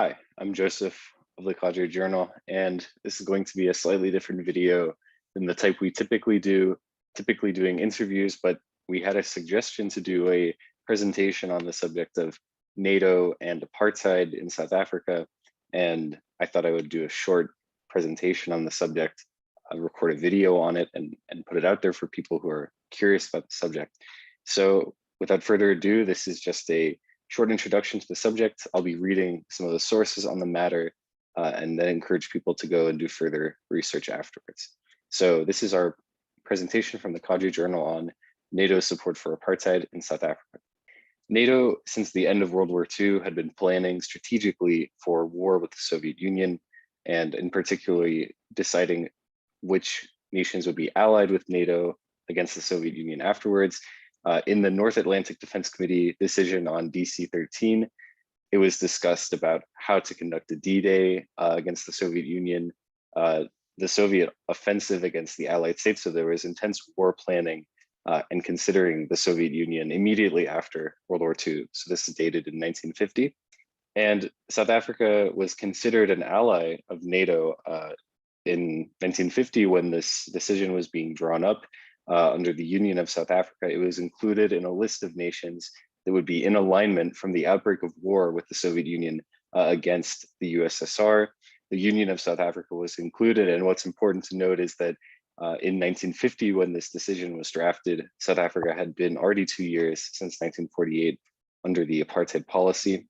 Hi, I'm Joseph of the Cadre Journal, and this is going to be a slightly different video than the type we typically do, typically doing interviews, but we had a suggestion to do a presentation on the subject of NATO and apartheid in South Africa, and I thought I would do a short presentation on the subject, record a video on it, and put it out there for people who are curious about the subject. So without further ado, this is just a short introduction to the subject. I'll be reading some of the sources on the matter and then encourage people to go and do further research afterwards. So this is our presentation from the Cadre Journal on NATO's support for apartheid in South Africa. NATO, since the end of World War II, had been planning strategically for war with the Soviet Union, and in particularly deciding which nations would be allied with NATO against the Soviet Union afterwards. In the North Atlantic Defense Committee decision on DC-13, it was discussed about how to conduct a D-Day against the Soviet Union, the Soviet offensive against the Allied states. So there was intense war planning and considering the Soviet Union immediately after World War II. So this is dated in 1950. And South Africa was considered an ally of NATO in 1950 when this decision was being drawn up. Under the Union of South Africa, it was included in a list of nations that would be in alignment from the outbreak of war with the Soviet Union against the USSR. The Union of South Africa was included, and what's important to note is that in 1950, when this decision was drafted, South Africa had been already 2 years since 1948 under the apartheid policy,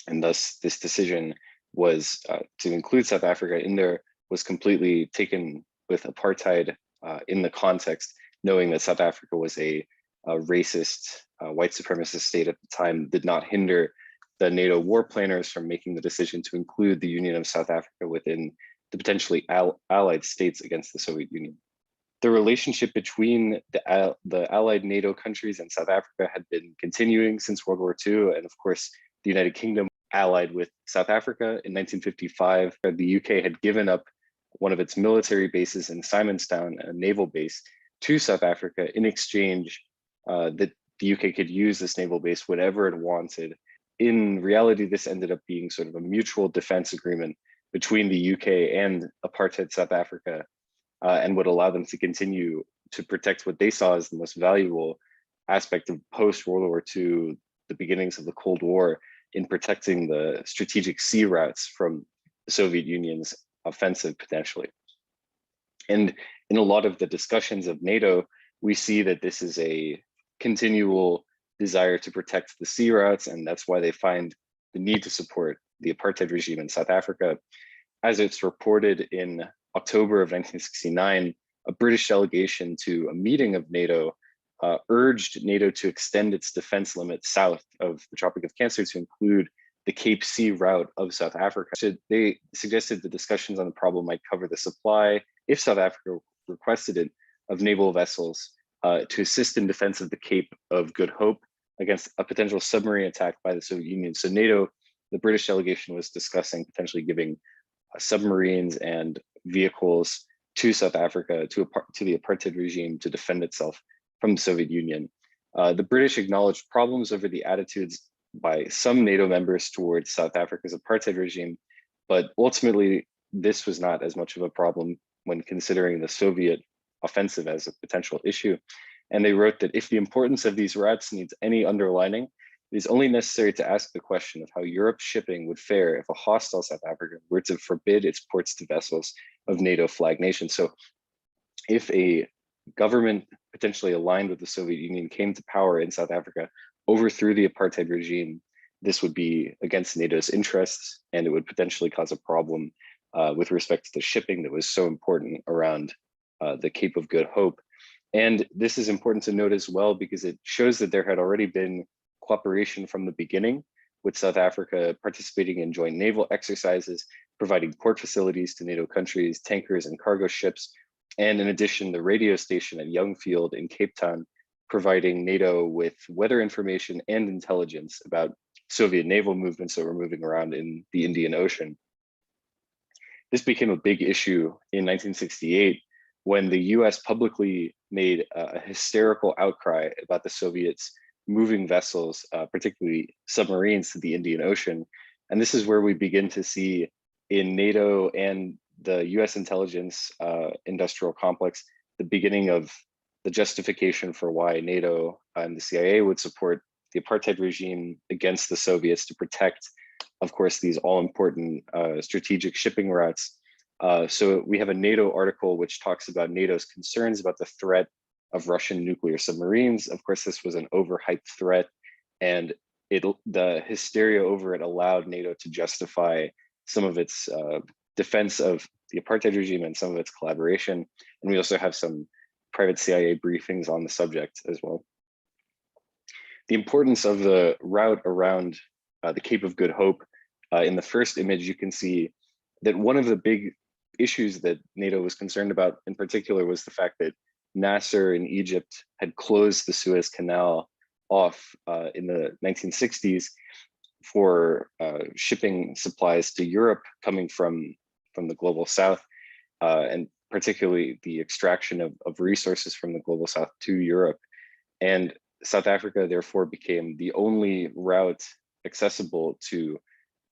and thus this decision was to include South Africa in there was completely taken with apartheid in the context, knowing that South Africa was a racist, white supremacist state at the time, did not hinder the NATO war planners from making the decision to include the Union of South Africa within the potentially allied states against the Soviet Union. The relationship between the allied NATO countries and South Africa had been continuing since World War II, and of course, the United Kingdom allied with South Africa in 1955. The UK had given up one of its military bases in Simonstown, a naval base, to South Africa in exchange that the UK could use this naval base whenever it wanted. In reality, this ended up being sort of a mutual defense agreement between the UK and apartheid South Africa and would allow them to continue to protect what they saw as the most valuable aspect of post-World War II, the beginnings of the Cold War, in protecting the strategic sea routes from the Soviet Union's offensive potentially. And in a lot of the discussions of NATO, we see that this is a continual desire to protect the sea routes, and that's why they find the need to support the apartheid regime in South Africa. As it's reported in October of 1969, a British delegation to a meeting of NATO urged NATO to extend its defense limit south of the Tropic of Cancer to include the Cape Sea route of South Africa. So they suggested the discussions on the problem might cover the supply, if South Africa requested it, of naval vessels to assist in defense of the Cape of Good Hope against a potential submarine attack by the Soviet Union. So NATO, the British delegation, was discussing potentially giving submarines and vehicles to South Africa, to the apartheid regime, to defend itself from the Soviet Union. The British acknowledged problems over the attitudes by some NATO members towards South Africa's apartheid regime, but ultimately this was not as much of a problem when considering the Soviet offensive as a potential issue. And they wrote that if the importance of these routes needs any underlining, it is only necessary to ask the question of how Europe's shipping would fare if a hostile South Africa were to forbid its ports to vessels of NATO flag nations. So if a government potentially aligned with the Soviet Union came to power in South Africa, overthrew the apartheid regime, this would be against NATO's interests, and it would potentially cause a problem with respect to the shipping that was so important around the Cape of Good Hope. And this is important to note as well, because it shows that there had already been cooperation from the beginning, with South Africa participating in joint naval exercises, providing port facilities to NATO countries, tankers and cargo ships. And in addition, the radio station at Youngfield in Cape Town providing NATO with weather information and intelligence about Soviet naval movements that were moving around in the Indian Ocean. This became a big issue in 1968 when the US publicly made a hysterical outcry about the Soviets moving vessels, particularly submarines, to the Indian Ocean. And this is where we begin to see in NATO and the US intelligence industrial complex, the beginning of the justification for why NATO and the CIA would support the apartheid regime against the Soviets to protect, of course, these all-important strategic shipping routes. So we have a NATO article which talks about NATO's concerns about the threat of Russian nuclear submarines. Of course, this was an overhyped threat, and the hysteria over it allowed NATO to justify some of its defense of the apartheid regime and some of its collaboration. And we also have some private CIA briefings on the subject as well. The importance of the route around the Cape of Good Hope, in the first image, you can see that one of the big issues that NATO was concerned about in particular was the fact that Nasser in Egypt had closed the Suez Canal off in the 1960s for shipping supplies to Europe coming from the global south, and particularly the extraction of resources from the global south to Europe. And South Africa therefore became the only route accessible to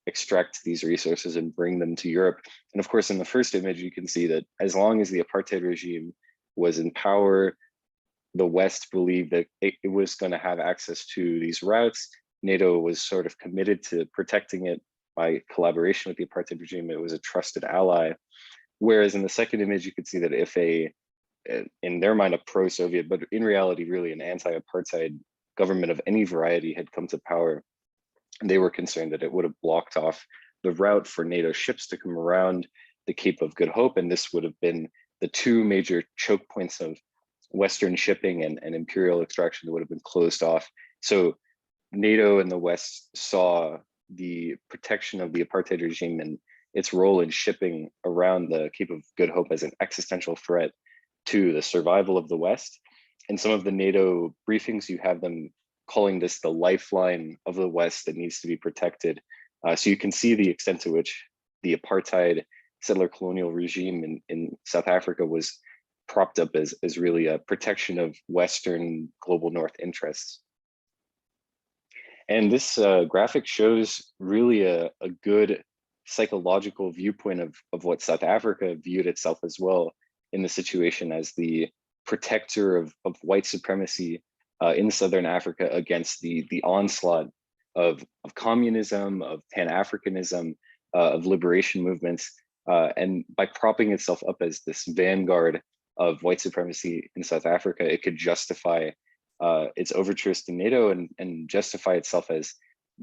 extract these resources and bring them to Europe. And of course, in the first image, you can see that as long as the apartheid regime was in power, the West believed that it was going to have access to these routes. NATO was sort of committed to protecting it by collaboration with the apartheid regime. It was a trusted ally. Whereas in the second image, you could see that if in their mind, a pro-Soviet, but in reality, really an anti-apartheid government of any variety had come to power, they were concerned that it would have blocked off the route for NATO ships to come around the Cape of Good Hope. And this would have been the two major choke points of Western shipping and imperial extraction that would have been closed off. So NATO and the West saw the protection of the apartheid regime and its role in shipping around the Cape of Good Hope as an existential threat to the survival of the West. In some of the NATO briefings, you have them calling this the lifeline of the West that needs to be protected. So you can see the extent to which the apartheid settler colonial regime in South Africa was propped up as really a protection of Western global North interests. And this graphic shows really a good psychological viewpoint of what South Africa viewed itself as well in the situation as the protector of white supremacy in Southern Africa against the onslaught of communism, of Pan-Africanism, of liberation movements, and by propping itself up as this vanguard of white supremacy in South Africa, it could justify its overtures to NATO and justify itself as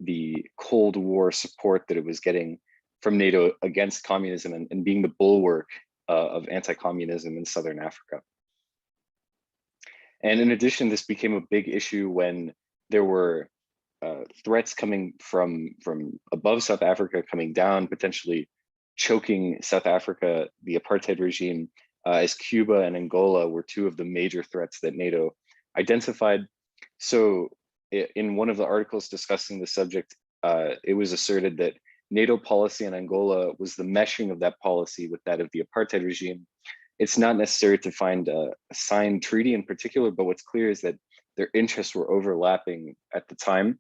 the Cold War support that it was getting from NATO against communism and being the bulwark of anti-communism in Southern Africa. And in addition, this became a big issue when there were threats coming from above South Africa, coming down, potentially choking South Africa, the apartheid regime, as Cuba and Angola were two of the major threats that NATO identified. So in one of the articles discussing the subject, it was asserted that NATO policy in Angola was the meshing of that policy with that of the apartheid regime. It's not necessary to find a signed treaty in particular, but what's clear is that their interests were overlapping at the time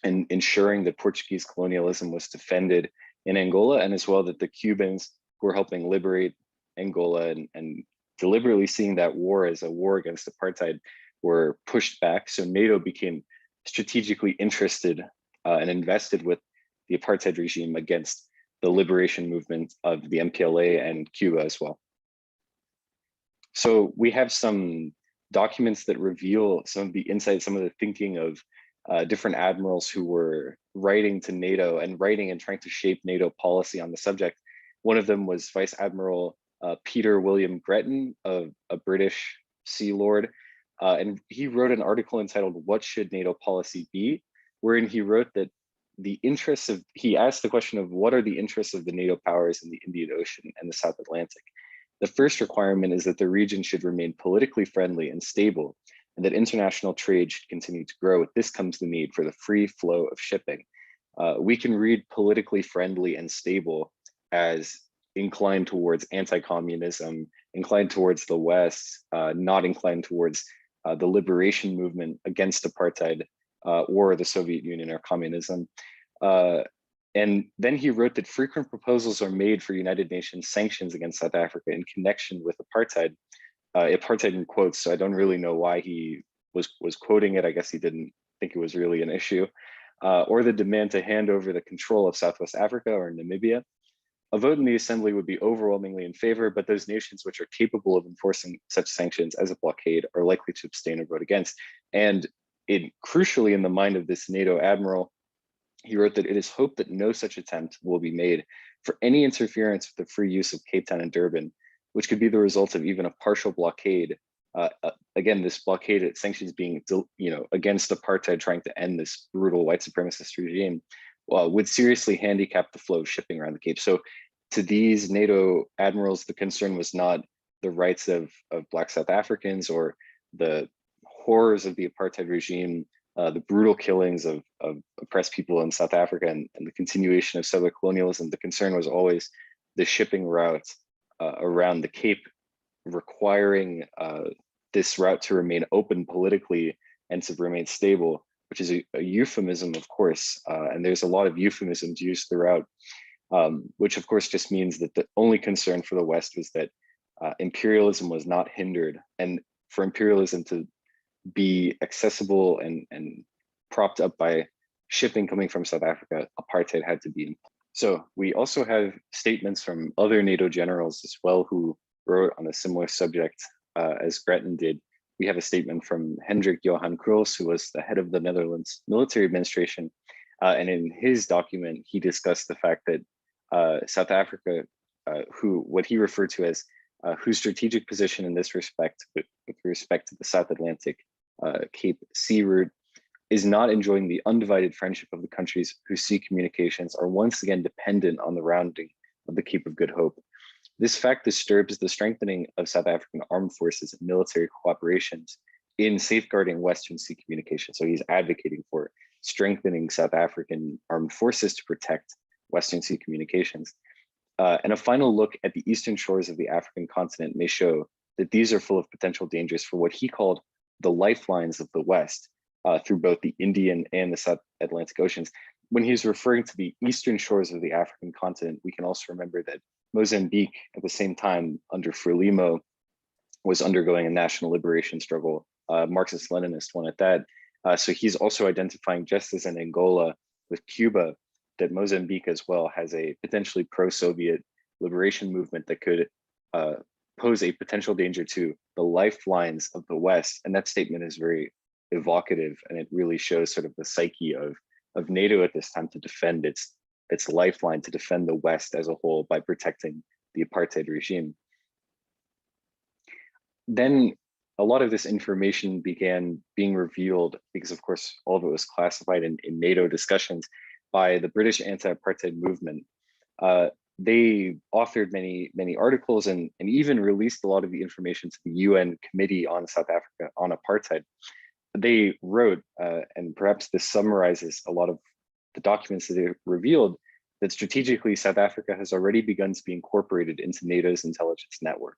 and ensuring that Portuguese colonialism was defended in Angola, and as well that the Cubans who were helping liberate Angola and deliberately seeing that war as a war against apartheid were pushed back. So NATO became strategically interested and invested with the apartheid regime against the liberation movement of the MPLA and Cuba as well. So we have some documents that reveal some of the insights, some of the thinking of different admirals who were writing to NATO and trying to shape NATO policy on the subject. One of them was Vice Admiral Peter William Gretton, a British Sea Lord, and he wrote an article entitled "What Should NATO Policy Be?" wherein he wrote that he asked the question of what are the interests of the NATO powers in the Indian Ocean and the South Atlantic. The first requirement is that the region should remain politically friendly and stable, and that international trade should continue to grow. With this comes the need for the free flow of shipping. We can read politically friendly and stable as inclined towards anti-communism, inclined towards the West, not inclined towards the liberation movement against apartheid or the Soviet Union or communism. And then he wrote that frequent proposals are made for United Nations sanctions against South Africa in connection with apartheid. Apartheid in quotes, so I don't really know why he was quoting it. I guess he didn't think it was really an issue. Or the demand to hand over the control of Southwest Africa or Namibia. A vote in the assembly would be overwhelmingly in favor, but those nations which are capable of enforcing such sanctions as a blockade are likely to abstain or vote against. And crucially, in the mind of this NATO admiral, he wrote that it is hoped that no such attempt will be made for any interference with the free use of Cape Town and Durban, which could be the result of even a partial blockade. Again, this blockade sanctions being, against apartheid, trying to end this brutal white supremacist regime, would seriously handicap the flow of shipping around the Cape. So to these NATO admirals, the concern was not the rights of Black South Africans or the horrors of the apartheid regime, the brutal killings of oppressed people in South Africa and the continuation of settler colonialism. The concern was always the shipping routes around the Cape, requiring this route to remain open politically and to remain stable, which is a euphemism, of course, and there's a lot of euphemisms used throughout, which of course just means that the only concern for the West was that imperialism was not hindered, and for imperialism to be accessible and propped up by shipping coming from South Africa, apartheid had to be. So we also have statements from other NATO generals as well who wrote on a similar subject as Gretton did. We have a statement from Hendrik Johan Kruls, who was the head of the Netherlands military administration. And in his document, he discussed the fact that South Africa, what he referred to as whose strategic position in this respect, with respect to the South Atlantic Cape Sea route, is not enjoying the undivided friendship of the countries whose sea communications are once again dependent on the rounding of the Cape of Good Hope. This fact disturbs the strengthening of South African armed forces and military cooperations in safeguarding Western sea communication. So he's advocating for strengthening South African armed forces to protect Western sea communications. And a final look at the eastern shores of the African continent may show that these are full of potential dangers for what he called the lifelines of the West through both the Indian and the South Atlantic Oceans. When he's referring to the eastern shores of the African continent, we can also remember that Mozambique, at the same time under Frelimo, was undergoing a national liberation struggle, Marxist-Leninist one at that. So he's also identifying, just as in Angola with Cuba, that Mozambique as well has a potentially pro-Soviet liberation movement that could pose a potential danger to the lifelines of the West. And that statement is very evocative, and it really shows sort of the psyche of NATO at this time to defend its lifeline, to defend the West as a whole by protecting the apartheid regime. Then a lot of this information began being revealed because, of course, all of it was classified in NATO discussions by the British anti-apartheid movement. They authored many articles and even released a lot of the information to the UN Committee on South Africa on Apartheid. They wrote, and perhaps this summarizes a lot of the documents that they revealed, that strategically South Africa has already begun to be incorporated into NATO's intelligence network.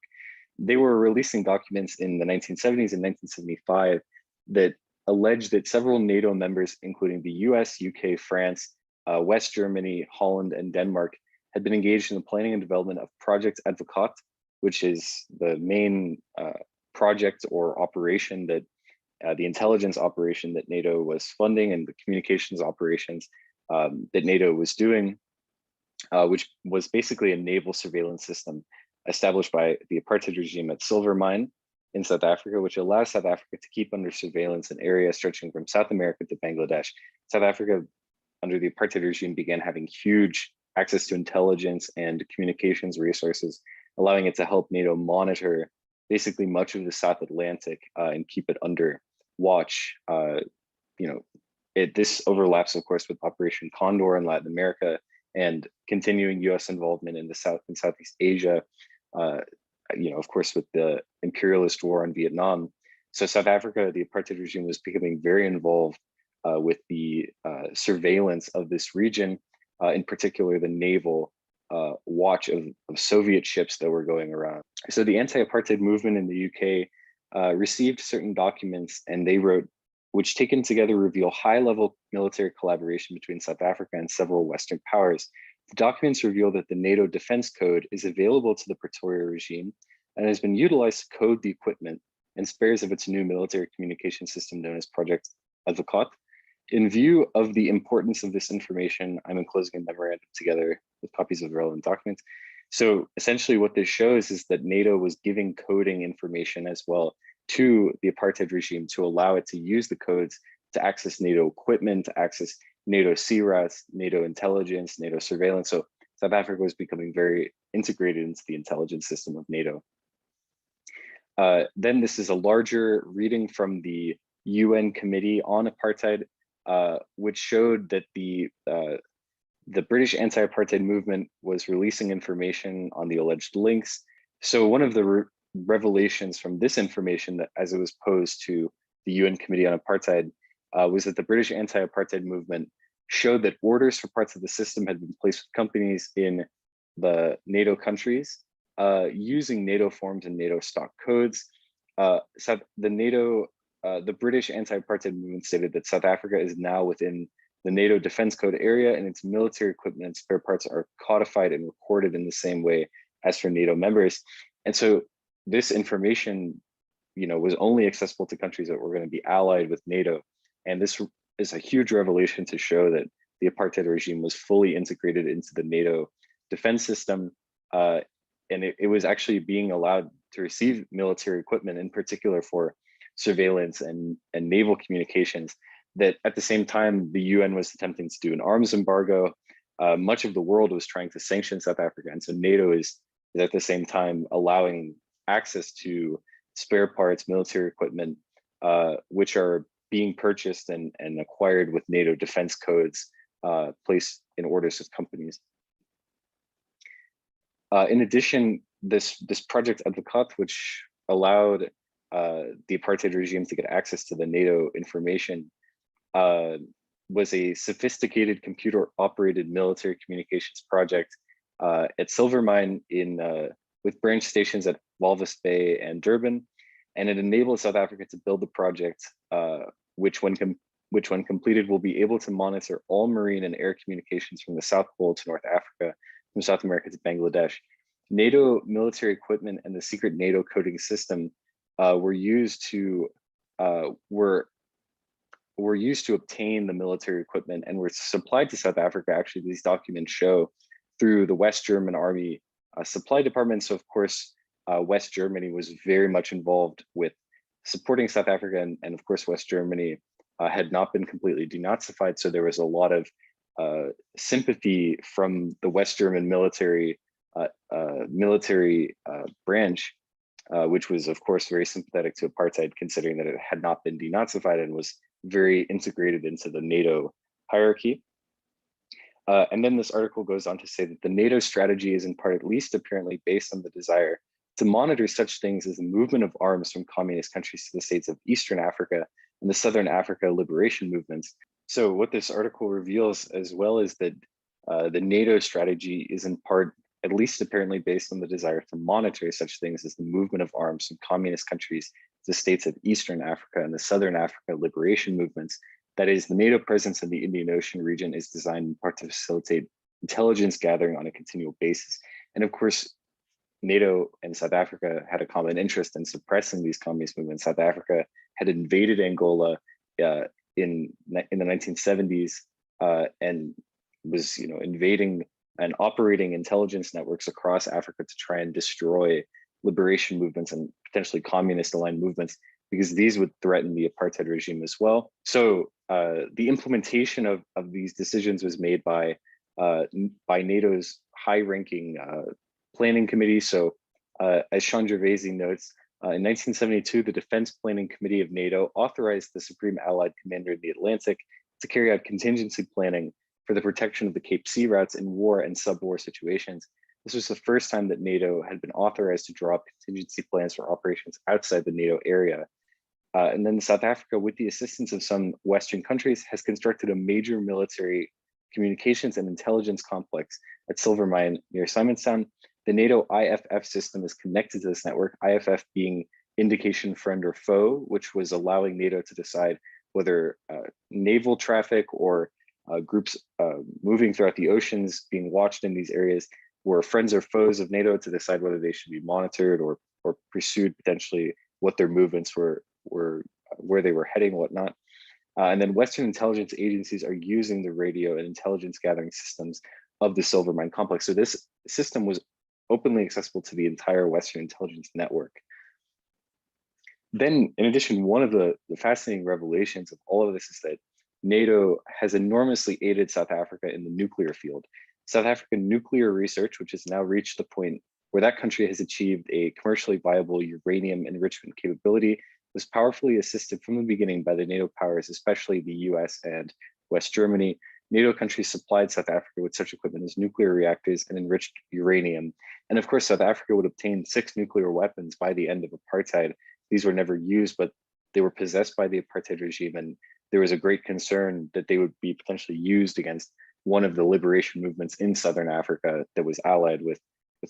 They were releasing documents in the 1970s and 1975 that alleged that several NATO members, including the US, UK, France, West Germany, Holland, and Denmark, had been engaged in the planning and development of Project Advocaat, which is the main project or operation that the intelligence operation that NATO was funding and the communications operations that NATO was doing, which was basically a naval surveillance system established by the apartheid regime at Silvermine in South Africa, which allows South Africa to keep under surveillance an area stretching from South America to Bangladesh. South Africa, under the apartheid regime, began having huge access to intelligence and communications resources, allowing it to help NATO monitor basically much of the South Atlantic and keep it under watch. This overlaps, of course, with Operation Condor in Latin America and continuing US involvement in the South and Southeast Asia, of course, with the imperialist war in Vietnam. So South Africa, the apartheid regime, was becoming very involved with the surveillance of this region, in particular the naval watch of Soviet ships that were going around. So the anti-apartheid movement in the UK received certain documents, and they wrote which taken together reveal high-level military collaboration between South Africa and several Western powers. The documents reveal that the NATO Defense Code is available to the Pretoria regime and has been utilized to code the equipment and spares of its new military communication system known as Project Advocaat. In view of the importance of this information, I'm enclosing a memorandum together with copies of the relevant documents. So essentially what this shows is that NATO was giving coding information as well to the apartheid regime to allow it to use the codes to access NATO equipment, to access NATO CRAS, NATO intelligence, NATO surveillance. So South Africa was becoming very integrated into the intelligence system of NATO. Then this is a larger reading from the UN Committee on Apartheid, which showed that the British anti-apartheid movement was releasing information on the alleged links. So one of the revelations from this information, that as it was posed to the UN Committee on Apartheid, was that the British anti-apartheid movement showed that orders for parts of the system had been placed with companies in the NATO countries using NATO forms and NATO stock codes. The British anti-apartheid movement stated that South Africa is now within the NATO Defense Code area, and its military equipment and spare parts are codified and recorded in the same way as for NATO members. And so this information, was only accessible to countries that were going to be allied with NATO. And this is a huge revelation to show that the apartheid regime was fully integrated into the NATO defense system. And it was actually being allowed to receive military equipment, in particular for surveillance and naval communications, that at the same time, the UN was attempting to do an arms embargo. Much of the world was trying to sanction South Africa. And so NATO is at the same time allowing access to spare parts, military equipment, which are being purchased and acquired with NATO defense codes placed in orders of companies. In addition, this Project Advocaat, which allowed the apartheid regime to get access to the NATO information, was a sophisticated computer-operated military communications project at Silvermine with branch stations at Walvis Bay and Durban, and it enabled South Africa to build the project, which when completed will be able to monitor all marine and air communications from the South Pole to North Africa, from South America to Bangladesh. NATO military equipment and the secret NATO coding system were used to obtain the military equipment and were supplied to South Africa. Actually, these documents show through the West German Army supply department. So of course, West Germany was very much involved with supporting South Africa, and of course, West Germany had not been completely denazified. So there was a lot of sympathy from the West German military branch, which was of course very sympathetic to apartheid, considering that it had not been denazified and was very integrated into the NATO hierarchy. And then this article goes on to say that the NATO strategy is in part, at least apparently, based on the desire to monitor such things as the movement of arms from communist countries to the states of Eastern Africa and the Southern Africa liberation movements. So what this article reveals as well is that the NATO strategy is in part, at least apparently, based on the desire to monitor such things as the movement of arms from communist countries to the states of Eastern Africa and the Southern Africa liberation movements. That is, the NATO presence in the Indian Ocean region is designed in part to facilitate intelligence gathering on a continual basis. And of course, NATO and South Africa had a common interest in suppressing these communist movements. South Africa had invaded Angola in the 1970s and was invading and operating intelligence networks across Africa to try and destroy liberation movements and potentially communist aligned movements, because these would threaten the apartheid regime as well. So the implementation of these decisions was made by NATO's high-ranking planning committee. So as Sean Gervasi notes, in 1972, the Defense Planning Committee of NATO authorized the Supreme Allied Commander in the Atlantic to carry out contingency planning for the protection of the Cape Sea routes in war and sub-war situations. This was the first time that NATO had been authorized to draw up contingency plans for operations outside the NATO area. And then South Africa, with the assistance of some Western countries, has constructed a major military communications and intelligence complex at Silvermine near Simonstown. The NATO IFF system is connected to this network, IFF being indication friend or foe, which was allowing NATO to decide whether naval traffic or groups moving throughout the oceans being watched in these areas were friends or foes of NATO to decide whether they should be monitored or pursued, potentially what their movements were where they were heading, whatnot. And then Western intelligence agencies are using the radio and intelligence gathering systems of the Silvermine complex. So this system was openly accessible to the entire Western intelligence network. Then, in addition, one of the fascinating revelations of all of this is that NATO has enormously aided South Africa in the nuclear field. South African nuclear research, which has now reached the point where that country has achieved a commercially viable uranium enrichment capability, was powerfully assisted from the beginning by the NATO powers, especially the US and West Germany. NATO countries supplied South Africa with such equipment as nuclear reactors and enriched uranium. And of course, South Africa would obtain 6 nuclear weapons by the end of apartheid. These were never used, but they were possessed by the apartheid regime. And there was a great concern that they would be potentially used against one of the liberation movements in Southern Africa that was allied with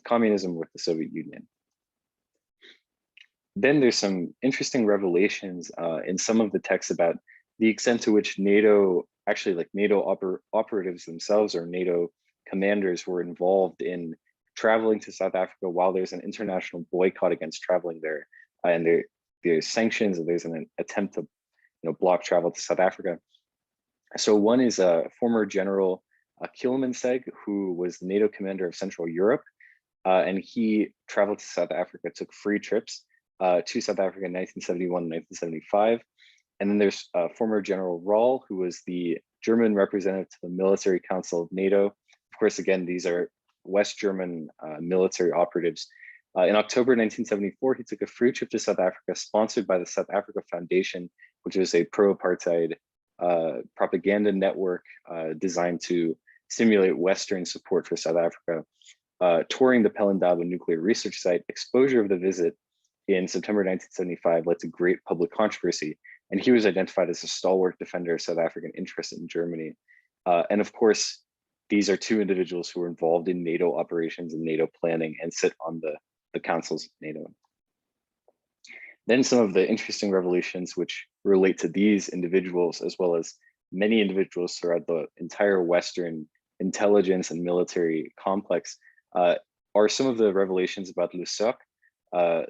communism, with the Soviet Union. Then there's some interesting revelations in some of the texts about the extent to which NATO, actually like NATO operatives themselves or NATO commanders were involved in traveling to South Africa while there's an international boycott against traveling there. And there's sanctions, and there's an attempt to block travel to South Africa. So one is a former General Kielmansegg, who was the NATO commander of Central Europe. And he traveled to South Africa, took free trips to South Africa in 1971 and 1975. And then there's former General Rahl, who was the German representative to the Military Council of NATO. Of course, again, these are West German military operatives. In October 1974, he took a free trip to South Africa, sponsored by the South Africa Foundation, which was a pro-apartheid propaganda network designed to stimulate Western support for South Africa. Touring the Pelindaba nuclear research site, exposure of the visit in September 1975 led to great public controversy, and he was identified as a stalwart defender of South African interests in Germany. And of course, these are 2 individuals who were involved in NATO operations and NATO planning and sit on the councils of NATO. Then some of the interesting revelations which relate to these individuals, as well as many individuals throughout the entire Western intelligence and military complex, are some of the revelations about LeSoc,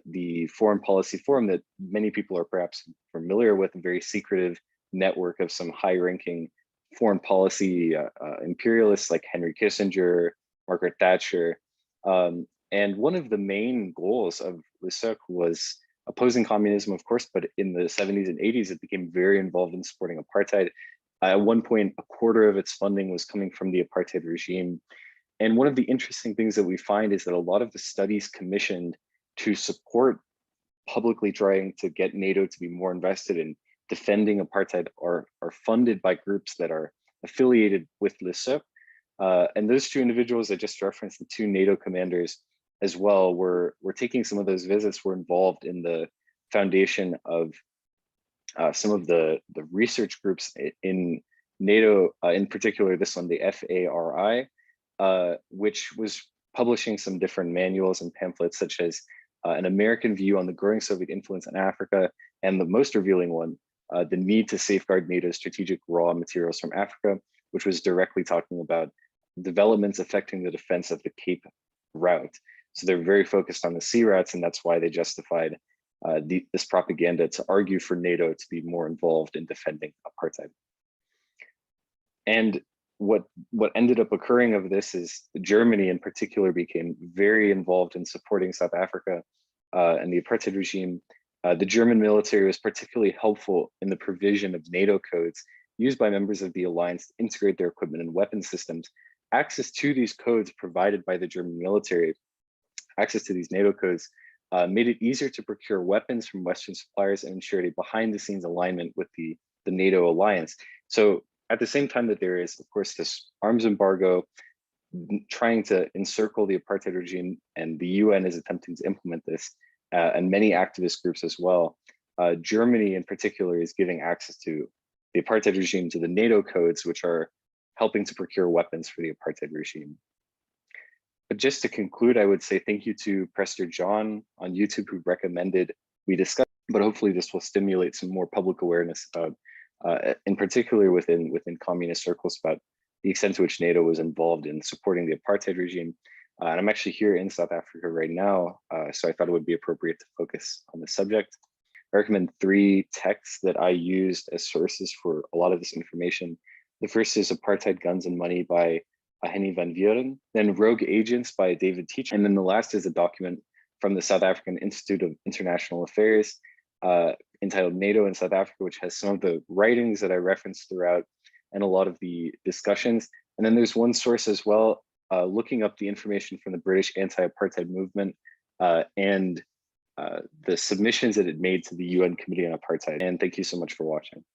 the foreign policy forum that many people are perhaps familiar with, a very secretive network of some high-ranking foreign policy imperialists like Henry Kissinger, Margaret Thatcher. And one of the main goals of LeSoc was opposing communism, of course, but in the 70s and 80s, it became very involved in supporting apartheid. At one point, a quarter of its funding was coming from the apartheid regime. And one of the interesting things that we find is that a lot of the studies commissioned to support publicly trying to get NATO to be more invested in defending apartheid are funded by groups that are affiliated with LeSoc. And those 2 individuals I just referenced, the 2 NATO commanders as well, were taking some of those visits, were involved in the foundation of some of the research groups in NATO, in particular this one, the FARI, which was publishing some different manuals and pamphlets, such as an American view on the growing Soviet influence in Africa, and the most revealing one, the need to safeguard NATO's strategic raw materials from Africa, which was directly talking about developments affecting the defense of the Cape route. So they're very focused on the sea routes, and that's why they justified this propaganda to argue for NATO to be more involved in defending apartheid. And what ended up occurring of this is Germany in particular became very involved in supporting South Africa and the apartheid regime. The German military was particularly helpful in the provision of NATO codes used by members of the alliance to integrate their equipment and weapon systems. Access to these codes provided by the German military, access to these NATO codes, made it easier to procure weapons from Western suppliers and ensured a behind-the-scenes alignment with the NATO alliance. So at the same time that there is, of course, this arms embargo trying to encircle the apartheid regime, and the UN is attempting to implement this, and many activist groups as well, Germany in particular is giving access to the apartheid regime to the NATO codes, which are helping to procure weapons for the apartheid regime. But just to conclude, I would say thank you to Prester John on YouTube, who recommended we discuss, but hopefully this will stimulate some more public awareness about in particular within communist circles, about the extent to which NATO was involved in supporting the apartheid regime. And I'm actually here in South Africa right now, so I thought it would be appropriate to focus on the subject. I recommend 3 texts that I used as sources for a lot of this information. The first is Apartheid, Guns and Money by Henny van Vuuren, then Rogue Agents by David Teach, and then the last is a document from the South African Institute of International Affairs entitled NATO in South Africa, which has some of the writings that I referenced throughout and a lot of the discussions. And then there's one source as well, looking up the information from the British anti-apartheid movement and the submissions that it made to the UN Committee on Apartheid. And thank you so much for watching.